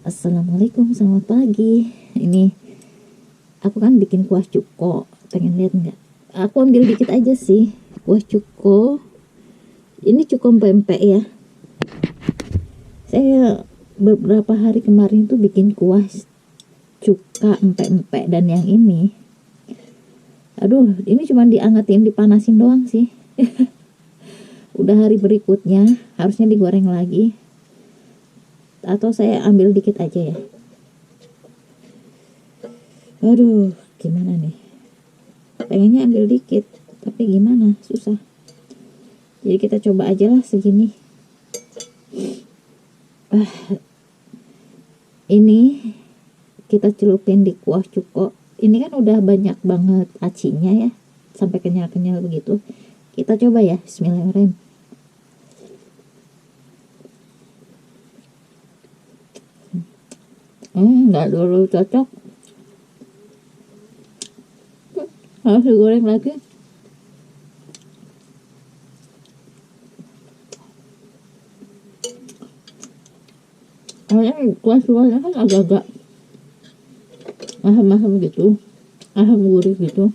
Assalamualaikum, selamat pagi. Ini aku kan bikin kuah cuko. Pengen lihat nggak? Aku ambil dikit aja sih. Kuah cuko. Ini cuko pempek ya. Saya beberapa hari kemarin tuh bikin kuah cuka empek-empek dan yang ini. Aduh, ini cuma diangetin, dipanasin doang sih. Udah hari berikutnya harusnya digoreng lagi. Atau saya ambil dikit aja ya. Aduh, gimana nih? Pengennya ambil dikit, tapi gimana? Susah. Jadi kita coba aja lah segini. Ini kita celupin di kuah cuko. Ini kan udah banyak banget acinya ya, sampai kenyal-kenyal begitu. Kita coba ya. Bismillahirrahmanirrahim. Nggak dulu cocok. Harus digoreng lagi. Kayaknya kuah-kuahnya kan agak-agak asam-asam gitu, asam gurih gitu.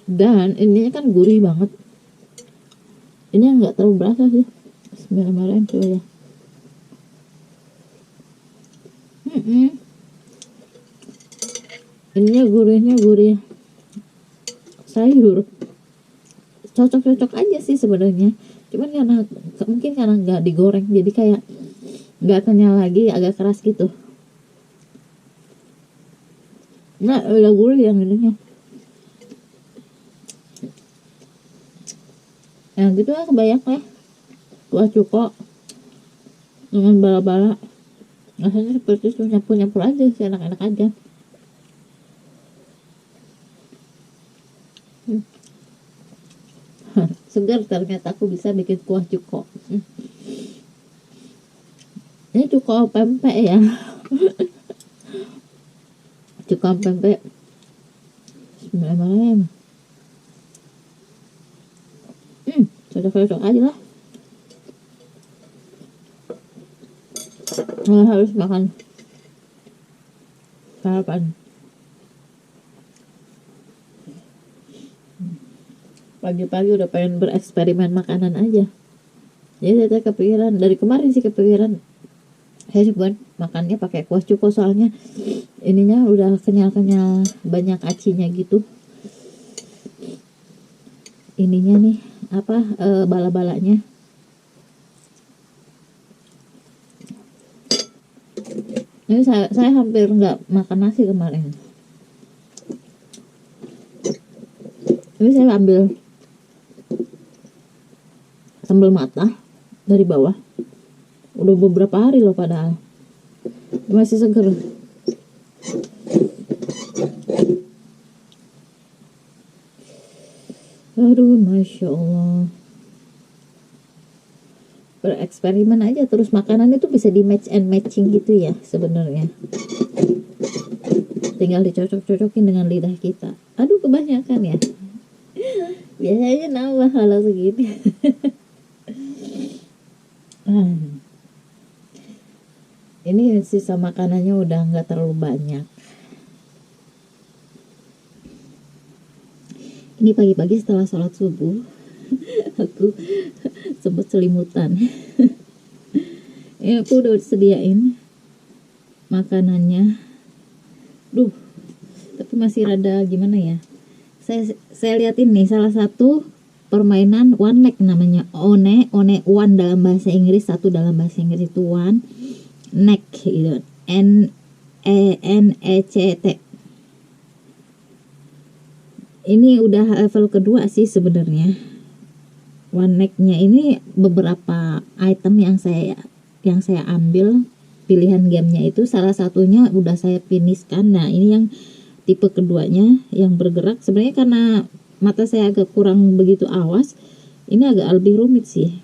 Dan ininya kan gurih banget. Ini nggak terlalu berasa sih. Bismillahirrahmanirrahim, coba ya. Ininya gurihnya gurih sayur. Cocok-cocok aja sih sebenarnya. Cuman karena mungkin karena nggak digoreng, jadi kayak nggak kenyal lagi, agak keras gitu. Nah, udah gurih yang ininya. Nah gitu lah, kebanyak ya kuah cuko dengan bala-bala. Rasanya seperti itu, nyampur-nyampur aja sih, enak-enak aja. Segar ternyata aku bisa bikin kuah cuko. Ini cuko pempek ya. Cuko pempek. Bismillahirrahmanirrahim. Cocok-cocok aja lah. Harus makan sarapan. Pagi-pagi udah pengen bereksperimen makanan aja. Jadi saya kepikiran, dari kemarin sih kepikiran, saya buat makannya pakai kuah cuko, soalnya ininya udah kenyal-kenyal, banyak acinya gitu. Ininya nih apa, bala-balanya. Ini saya hampir nggak makan nasi kemarin. Ini saya ambil sambal mata dari bawah. Udah beberapa hari loh padahal. Masih seger. Aduh, Masya Allah. Bereksperimen aja terus, makanan itu bisa di match and matching gitu ya sebenarnya. Tinggal dicocok-cocokin dengan lidah kita. Aduh, kebanyakan ya. Biasanya nambah kalau segini. Ini sisa makanannya udah nggak terlalu banyak. Ini pagi-pagi setelah sholat subuh, aku sempat selimutan. Ini aku udah sediain makanannya. Tapi masih rada gimana ya. Saya liatin nih, salah satu permainan one leg namanya, one one dalam bahasa Inggris, satu dalam bahasa Inggris itu one, neck gitu, NECT. Ini udah level kedua sih sebenarnya. One neck-nya ini beberapa item yang saya ambil, pilihan gamenya itu salah satunya udah saya finishkan. Nah, ini yang tipe keduanya yang bergerak, sebenarnya karena mata saya agak kurang begitu awas, ini agak lebih rumit sih.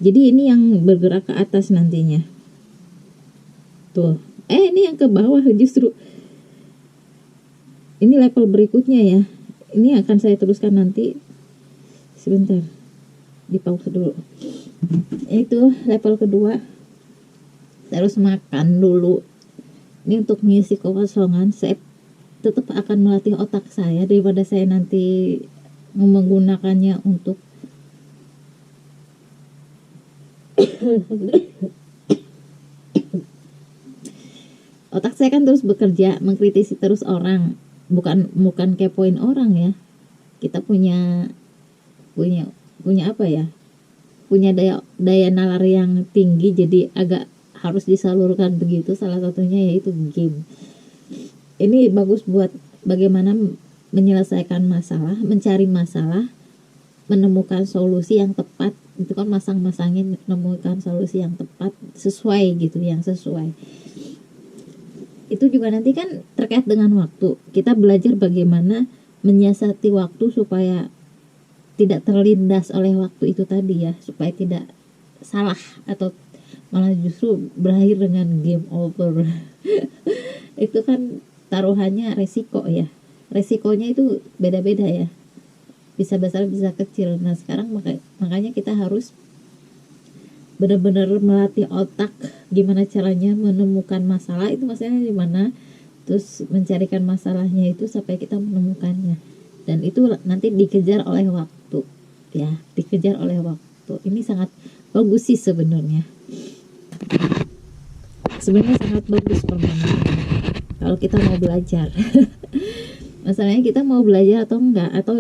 Jadi ini yang bergerak ke atas nantinya. Tuh. Ini yang ke bawah justru. Ini level berikutnya ya. Ini akan saya teruskan nanti. Sebentar. Di pause dulu. Itu level kedua. Terus makan dulu. Ini untuk mengisi kekosongan. Saya tetap akan melatih otak saya daripada saya nanti menggunakannya untuk otak saya kan terus bekerja mengkritisi terus orang, bukan kepoin orang ya. Kita punya punya punya apa ya, punya daya daya nalar yang tinggi, jadi agak harus disalurkan begitu. Salah satunya yaitu game. Ini bagus buat bagaimana menyelesaikan masalah, mencari masalah, menemukan solusi yang tepat. Itu kan masang-masangin, menemukan solusi yang tepat sesuai gitu, yang sesuai. Itu juga nanti kan terkait dengan waktu. Kita belajar bagaimana menyiasati waktu supaya tidak terlindas oleh waktu itu tadi ya, supaya tidak salah atau malah justru berakhir dengan game over. Itu kan taruhannya resiko ya. Resikonya itu beda-beda ya. Bisa besar bisa kecil. Nah, sekarang makanya kita harus benar-benar melatih otak gimana caranya menemukan masalah itu, masalahnya di mana, terus mencarikan masalahnya itu sampai kita menemukannya, dan itu nanti dikejar oleh waktu ya, dikejar oleh waktu. Ini sangat bagus sih sebenarnya sangat bagus permainannya kalau kita mau belajar. Masalahnya kita mau belajar atau enggak, atau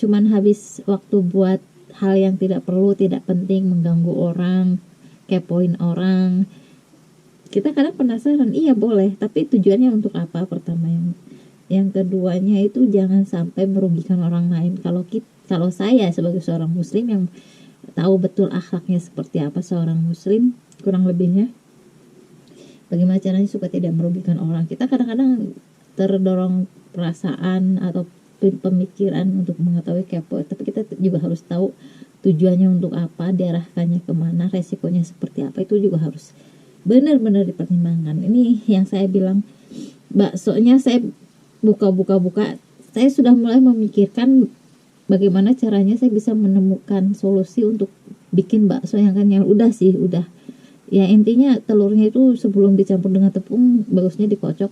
cuman habis waktu buat hal yang tidak perlu, tidak penting, mengganggu orang, kepoin orang. Kita kadang penasaran, iya boleh, tapi tujuannya untuk apa? Pertama, yang keduanya itu jangan sampai merugikan orang lain. Kalau saya sebagai seorang muslim yang tahu betul akhlaknya seperti apa seorang muslim, kurang lebihnya bagaimana caranya supaya tidak merugikan orang. Kita kadang-kadang terdorong perasaan atau pemikiran untuk mengetahui kepo, tapi kita juga harus tahu tujuannya untuk apa, diarahkannya kemana, resikonya seperti apa. Itu juga harus benar-benar dipertimbangkan. Ini yang saya bilang, baksonya saya buka, saya sudah mulai memikirkan bagaimana caranya saya bisa menemukan solusi untuk bikin bakso yang kenyal. Udah sih, udah ya, intinya telurnya itu sebelum dicampur dengan tepung bagusnya dikocok,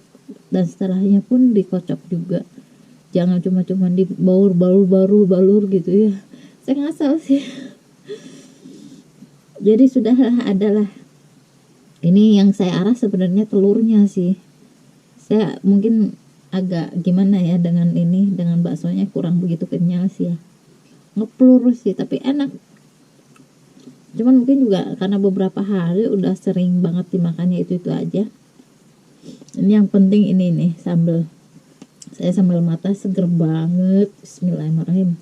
dan setelahnya pun dikocok juga, jangan cuma dibaur gitu ya. Saya ngasal sih. Jadi sudahlah, adalah ini yang saya arah sebenarnya telurnya sih. Saya mungkin agak gimana ya dengan ini, dengan baksonya kurang begitu kenyal sih ya, ngeplur sih tapi enak. Cuman mungkin juga karena beberapa hari udah sering banget dimakannya itu aja. Ini yang penting ini nih sambal. Saya sambal mata seger banget. Bismillahirrahmanirrahim.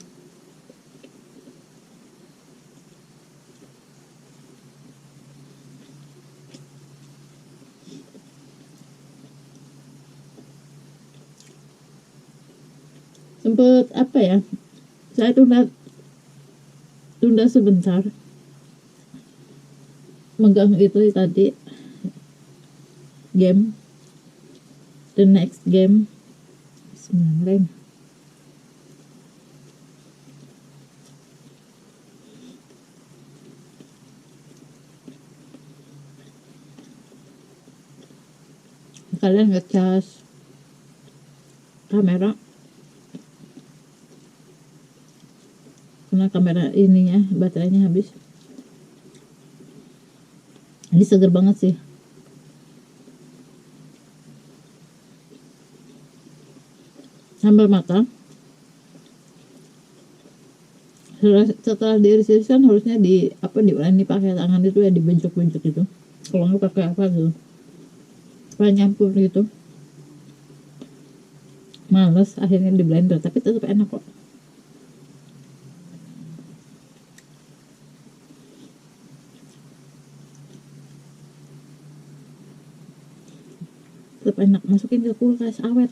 Sempet apa ya, saya tunda sebentar megang itu tadi, game, the next game. Bismillahirrahmanirrahim. Kalian ngecas kamera karena kamera ininya baterainya habis. Ini seger banget sih. Sambal matang setelah diiris-iris kan harusnya diuleni pakai tangan itu ya, dibentuk-bentuk gitu, kalau nggak pakai apa gitu supaya nyampur gitu. Males akhirnya di blender, tapi tetap enak kok. Tetap enak, masukin ke kulkas awet.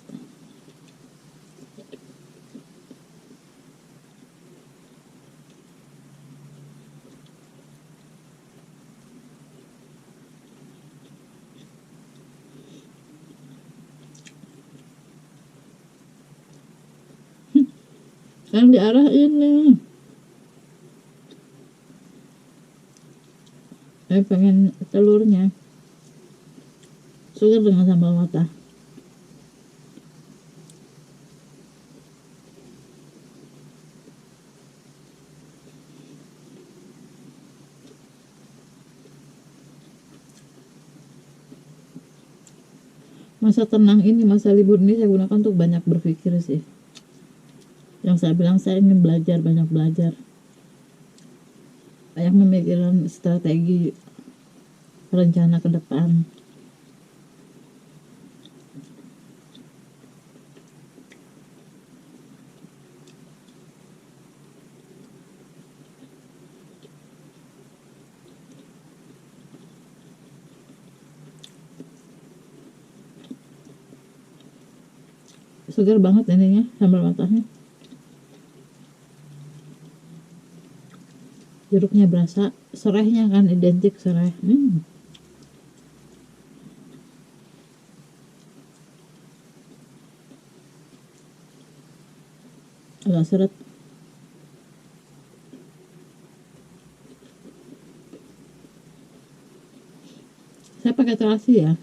Yang diarah ini Pengen telurnya sugar dengan sambal mata. Masa tenang ini, masa libur ini saya gunakan untuk banyak berpikir sih. Yang saya bilang, saya ingin belajar, banyak belajar, banyak memikirkan strategi rencana ke depan. Segar banget ininya, sambal matanya. Jeruknya berasa, serehnya kan identik sereh. Agak seret. Saya pakai terasi ya,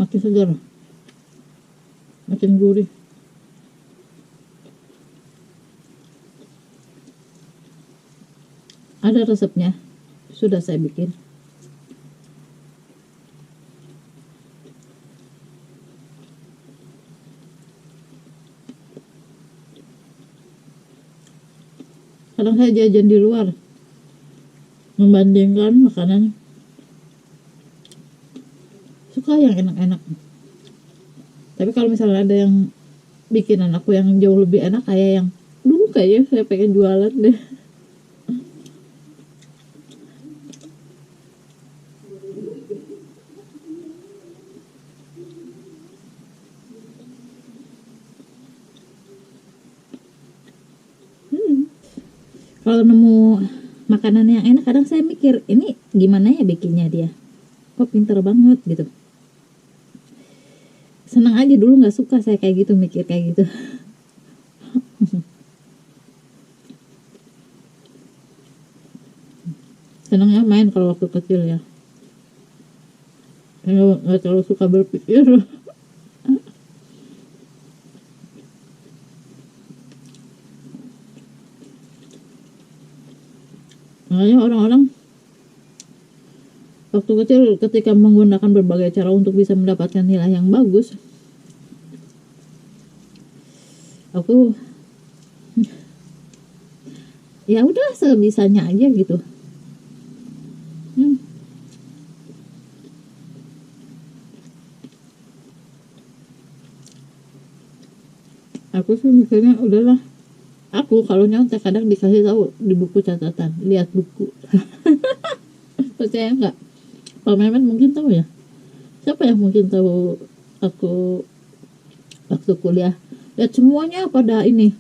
makin segar, makin gurih. Ada resepnya, sudah saya bikin. Kadang saya jajan di luar, membandingkan makanan, suka yang enak-enak. Tapi kalau misalnya ada yang bikinan aku yang jauh lebih enak, kayak yang dulu, kayaknya saya pengen jualan deh. Kalau nemu makanan yang enak, kadang saya mikir, ini gimana ya bikinnya dia, kok pinter banget gitu. Senang aja, dulu nggak suka saya kayak gitu, mikir kayak gitu. Senangnya main kalau waktu kecil ya, nggak terlalu suka berpikir. Makanya orang-orang waktu kecil ketika menggunakan berbagai cara untuk bisa mendapatkan nilai yang bagus, aku ya udah sebisanya aja gitu. Aku sih mikirnya udahlah, aku kalau nyontek kadang dikasih tahu di buku catatan, lihat buku. Percaya nggak? Pak Memen mungkin tahu ya, siapa yang mungkin tahu aku waktu kuliah, lihat semuanya pada ini,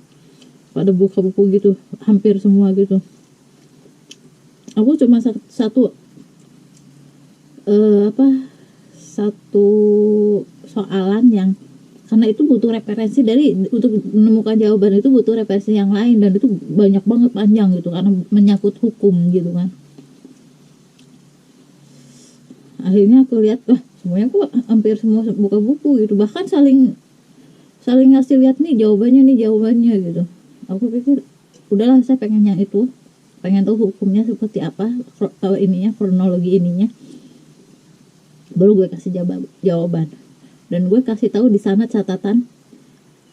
pada buka buku gitu, hampir semua gitu. Aku cuma satu satu soalan yang, karena itu butuh referensi, dari untuk menemukan jawaban itu butuh referensi yang lain, dan itu banyak banget, panjang gitu, karena menyangkut hukum gitu kan. Akhirnya aku lihat, wah semuanya kok hampir semua buka buku gitu, bahkan saling ngasih lihat, nih jawabannya gitu. Aku pikir udahlah, saya pengen yang itu, pengen tahu hukumnya seperti apa, tahu ininya, kronologi ininya, baru gue kasih jawaban. Dan gue kasih tahu di sana catatan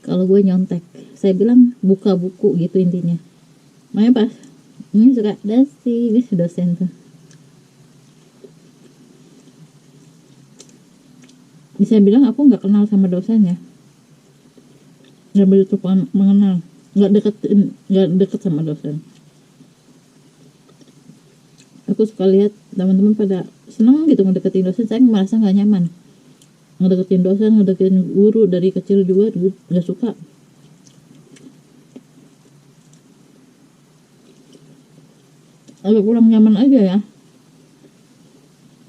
kalau gue nyontek. Saya bilang buka buku gitu intinya. Makanya pas ini suka dasi, ini dosen tuh, bisa bilang aku nggak kenal sama dosennya, nggak begitu mengenal, nggak deket sama dosen. Aku suka lihat teman-teman pada seneng gitu ngedeketin dosen, saya merasa nggak nyaman ngedeketin dosen, ngedeketin guru dari kecil juga nggak suka. Agak kurang nyaman aja ya,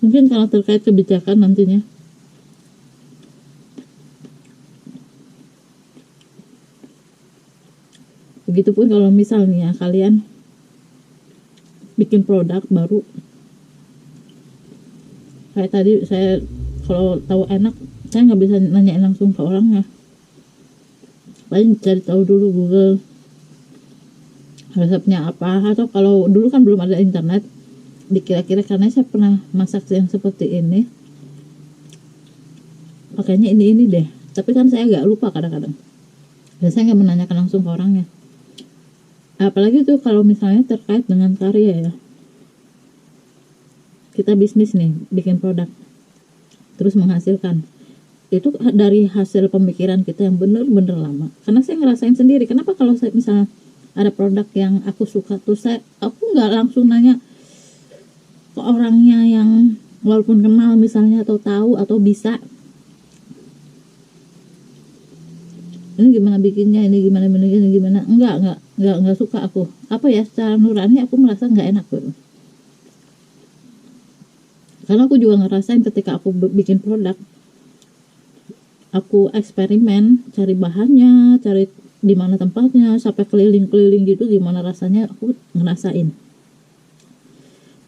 mungkin karena terkait kebijakan nantinya. Begitupun kalau misalnya kalian bikin produk baru. Kayak tadi saya kalau tahu enak, saya nggak bisa nanyain langsung ke orangnya, paling cari tahu dulu Google resepnya apa, atau kalau dulu kan belum ada internet, dikira-kira karena saya pernah masak yang seperti ini, pakainya ini deh, tapi kan saya agak lupa kadang-kadang, dan saya nggak menanyakan langsung ke orangnya. Apalagi tuh kalau misalnya terkait dengan karya ya, kita bisnis nih, bikin produk terus menghasilkan, itu dari hasil pemikiran kita yang bener-bener lama. Karena saya ngerasain sendiri, kenapa kalau saya misalnya ada produk yang aku suka tuh, aku nggak langsung nanya ke orangnya yang walaupun kenal misalnya, atau tahu atau bisa, ini gimana bikinnya, ini gimana, enggak suka aku. Apa ya, secara nurani aku merasa nggak enak gitu. Karena aku juga ngerasain ketika aku bikin produk, aku eksperimen, cari bahannya, cari di mana tempatnya, sampai keliling-keliling gitu, gimana rasanya aku ngerasain.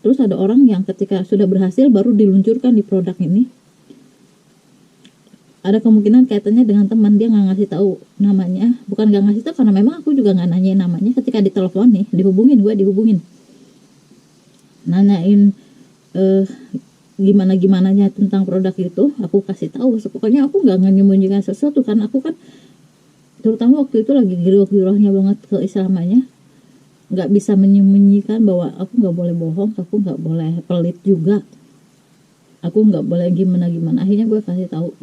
Terus ada orang yang ketika sudah berhasil baru diluncurkan di produk ini, ada kemungkinan kaitannya dengan teman, dia nggak ngasih tahu namanya, bukan nggak ngasih tahu karena memang aku juga nggak nanyain namanya. Ketika ditelepon nih, dihubungin nanyain gimana-gimananya tentang produk itu, aku kasih tahu. Pokoknya aku nggak menyembunyikan sesuatu, karena aku kan terutama waktu itu lagi giroh-girohnya banget keislamannya, nggak bisa menyembunyikan bahwa aku nggak boleh bohong, aku nggak boleh pelit juga, aku nggak boleh gimana. Akhirnya gue kasih tahu.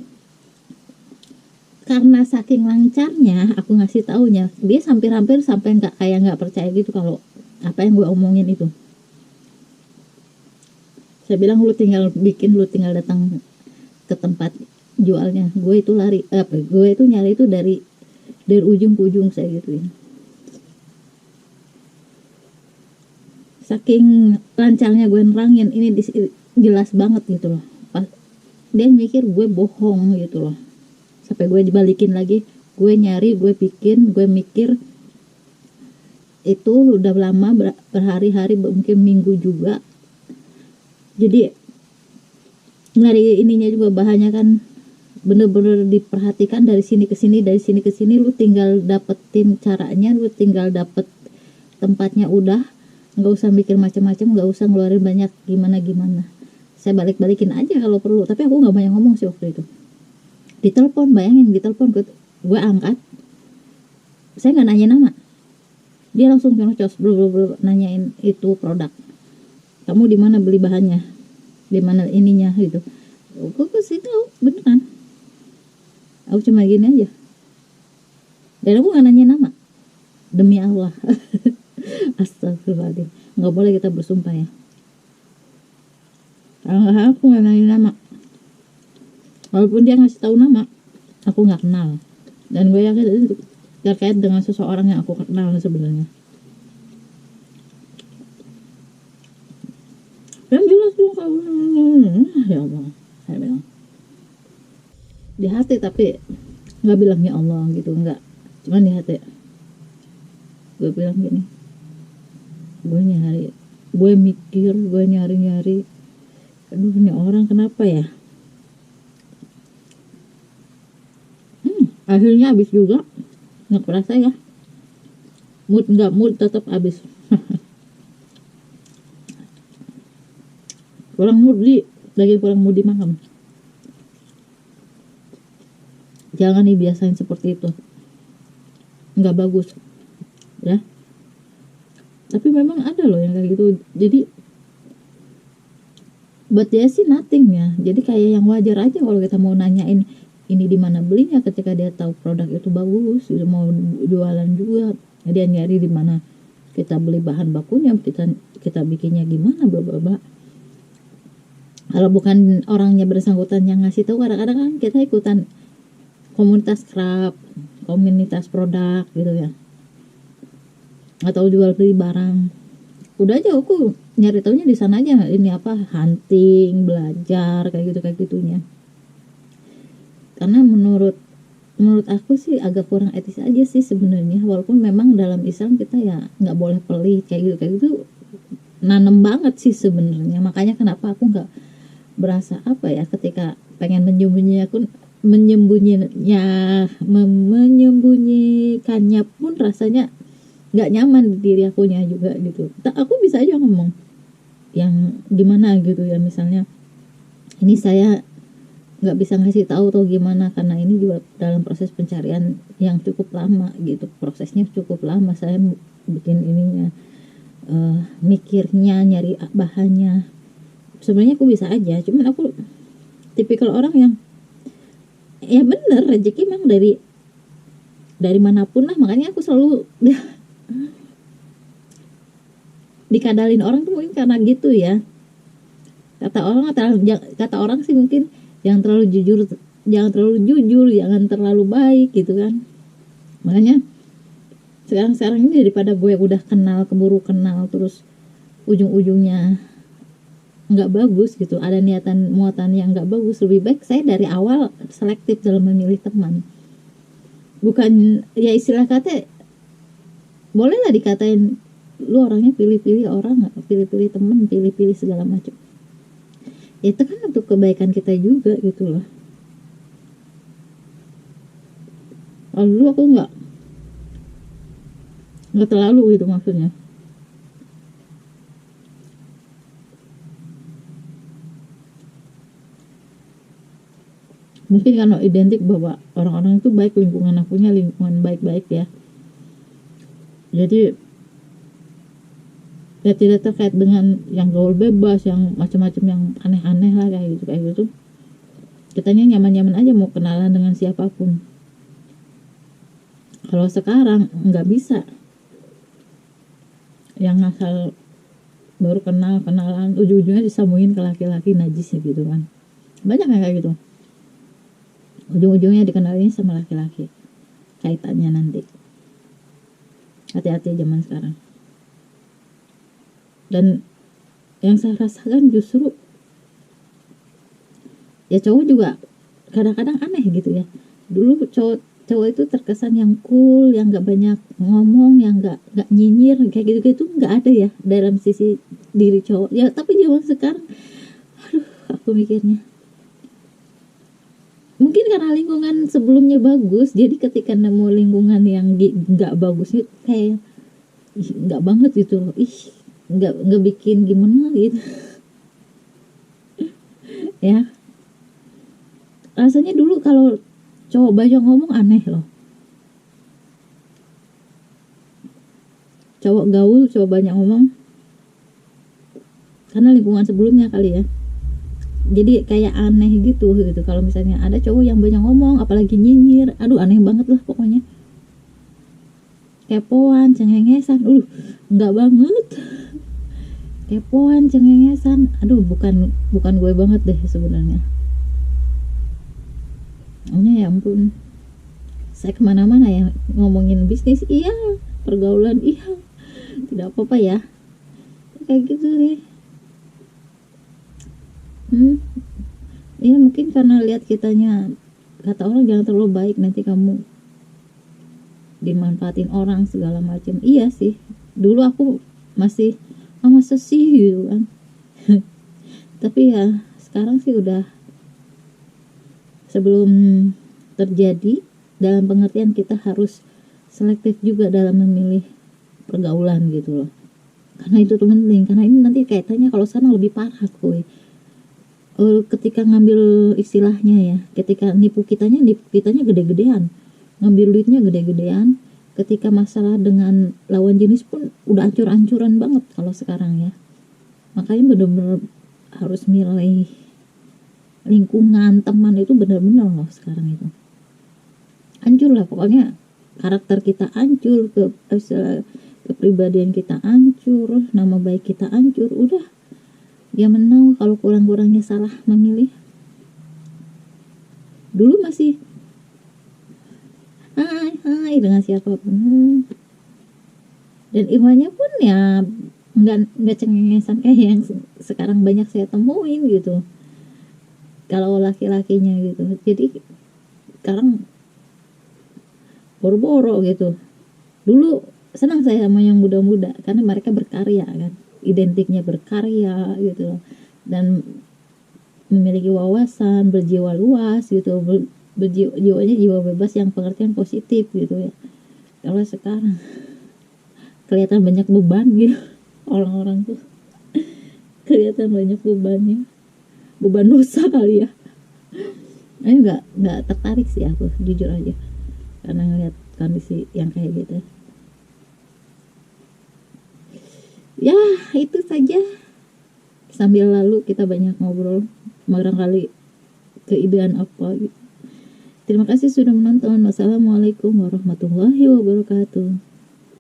Karena saking lancarnya aku ngasih taunya, dia hampir-hampir sampai nggak percaya gitu kalau apa yang gue omongin itu. Saya bilang, lu tinggal bikin, lu tinggal datang ke tempat jualnya. Gue itu gue itu nyari itu dari ujung ke ujung, saya gituin. Saking lancarnya gue nerangin, ini jelas banget gitu loh. Dia mikir gue bohong gitu loh. Sampai gue dibalikin lagi, gue nyari, gue bikin, gue mikir. Itu udah lama, berhari-hari, mungkin minggu juga. Jadi dari ininya juga bahannya kan bener-bener diperhatikan, dari sini ke sini, lu tinggal dapetin caranya, lu tinggal dapet tempatnya, udah nggak usah mikir macam-macam, nggak usah ngeluarin banyak gimana. Saya balikin aja kalau perlu, tapi aku nggak banyak ngomong sih waktu itu. Ditelepon, bayangin, gue angkat, saya nggak nanya nama, dia langsung nyocos nanyain itu produk, kamu di mana beli bahannya, di mana ininya gitu. Gue kasih tahu beneran, aku cuma gini aja, dan aku nggak nanya nama, demi Allah. Astagfirullahaladzim, nggak boleh kita bersumpah ya. Kalau aku nggak nanya nama, walaupun dia ngasih tahu nama, aku nggak kenal, dan gue yakin itu terkait dengan seseorang yang aku kenal sebenarnya. Dan jelas dong kalau ya Allah, saya bilang di hati, tapi nggak bilang ya Allah gitu, nggak, cuman di hati gue bilang gini, gue mikir, gue nyari, aduh ini orang kenapa ya. Akhirnya habis juga, nggak kerasa ya, mood tetap habis. kurang mood dimakan. Jangan dibiasain seperti itu, nggak bagus ya. Tapi memang ada loh yang kayak gitu, jadi buat dia sih nothing ya, jadi kayak yang wajar aja kalau kita mau nanyain ini di mana belinya, ketika dia tahu produk itu bagus, dia mau jualan juga, dia nyari di mana kita beli bahan bakunya, kita bikinnya gimana, bla bla bla. Kalau bukan orangnya bersangkutan yang ngasih tahu, kadang-kadang kan kita ikutan komunitas craft, komunitas produk gitu ya, atau jual beli barang, udah aja aku nyari taunya di sana aja, ini apa, hunting, belajar kayak gitunya. Karena menurut aku sih agak kurang etis aja sih sebenarnya, walaupun memang dalam Islam kita ya nggak boleh pelit kayak gitu. nanem banget sih sebenarnya. Makanya kenapa aku nggak berasa apa ya ketika pengen menyembunyikannya pun rasanya nggak nyaman di diri akunya juga gitu. Aku bisa aja ngomong yang gimana gitu ya, misalnya ini saya nggak bisa ngasih tahu atau gimana karena ini juga dalam proses pencarian yang cukup lama gitu, prosesnya cukup lama saya bikin ininya, mikirnya nyari bahannya. Sebenarnya aku bisa aja, cuman aku tipikal orang yang ya bener rezeki memang dari manapun lah, makanya aku selalu dikadalin orang tuh mungkin karena gitu ya. Kata orang sih mungkin jangan terlalu jujur, jangan terlalu baik gitu kan. Makanya sekarang ini daripada gue udah keburu kenal terus ujung-ujungnya nggak bagus gitu, ada muatan yang nggak bagus, lebih baik saya dari awal selektif dalam memilih teman. Bukan ya istilah kata boleh lah dikatain lu orangnya pilih-pilih orang, nggak pilih-pilih teman, pilih-pilih segala macam. Ya, itu kan untuk kebaikan kita juga gitu loh. Kalau dulu aku nggak terlalu gitu maksudnya. Mungkin karena identik bahwa orang-orang itu baik, lingkungan akunya lingkungan baik-baik ya. Jadi ya tidak terkait dengan yang gaul bebas, yang macam-macam yang aneh-aneh lah kayak gitu. Kitanya nyaman-nyaman aja mau kenalan dengan siapapun. Kalau sekarang nggak bisa, yang asal baru kenalan ujung-ujungnya disambungin ke laki-laki najis ya gitu kan. Banyak yang kayak gitu, ujung-ujungnya dikenalin sama laki-laki kaitannya nanti. Hati-hati zaman sekarang. Dan yang saya rasakan justru ya cowok juga kadang-kadang aneh gitu ya. Dulu cowok itu terkesan yang cool, yang nggak banyak ngomong, yang nggak nyinyir kayak gitu nggak ada ya dalam sisi diri cowok ya. Tapi zaman sekarang aduh, aku mikirnya mungkin karena lingkungan sebelumnya bagus, jadi ketika nemu lingkungan yang nggak bagus itu kayak nggak banget gitu loh, nggak bikin gimana gitu ya. Rasanya dulu kalau cowok banyak ngomong aneh loh, cowok gaul, cowok banyak ngomong, karena lingkungan sebelumnya kali ya. Jadi kayak aneh gitu kalau misalnya ada cowok yang banyak ngomong apalagi nyinyir, aduh aneh banget lah pokoknya. Kepoan, cengengesan, enggak banget. Kepoan, cengengesan, aduh bukan gue banget deh sebenarnya. Ya ampun, saya kemana-mana ya ngomongin bisnis iya, pergaulan iya, tidak apa-apa ya, kayak gitu deh. Ya mungkin karena lihat kitanya, kata orang jangan terlalu baik nanti kamu dimanfaatin orang segala macam. Iya sih, dulu aku masih masa sih gitu kan. Tapi ya sekarang sih udah, sebelum terjadi, dalam pengertian kita harus selektif juga dalam memilih pergaulan gitu loh, karena itu tuh penting. Karena ini nanti kaitannya kalau sana lebih parah kuy. Ketika ngambil istilahnya ya, ketika nipu kitanya gede-gedean, ngambil duitnya gede-gedean. Ketika masalah dengan lawan jenis pun udah ancur-ancuran banget kalau sekarang ya. Makanya bener-bener harus milih lingkungan teman itu bener-bener loh sekarang itu. Hancur lah pokoknya, karakter kita hancur, kepribadian kita hancur, nama baik kita hancur. Udah, dia menang kalau kurang-kurangnya salah memilih. Dulu masih hai dengan siapapun, dan ihwanya pun ya nggak cengengesan kayak yang sekarang banyak saya temuin gitu kalau laki-lakinya gitu. Jadi sekarang boro-boro gitu. Dulu senang saya sama yang muda-muda karena mereka berkarya kan. identiknya berkarya gitu loh, dan memiliki wawasan, berjiwa luas gitu, jiwanya jiwa bebas yang pengertian positif gitu ya. Kalau sekarang kelihatan banyak beban gitu, orang-orang tuh kelihatan banyak bebannya, beban dosa kali ya. Ini nggak tertarik sih aku, jujur aja, karena ngeliat kondisi yang kayak gitu. Ya itu saja, sambil lalu kita banyak ngobrol, barangkali keidean apa gitu. Terima kasih sudah menonton. Wassalamualaikum warahmatullahi wabarakatuh.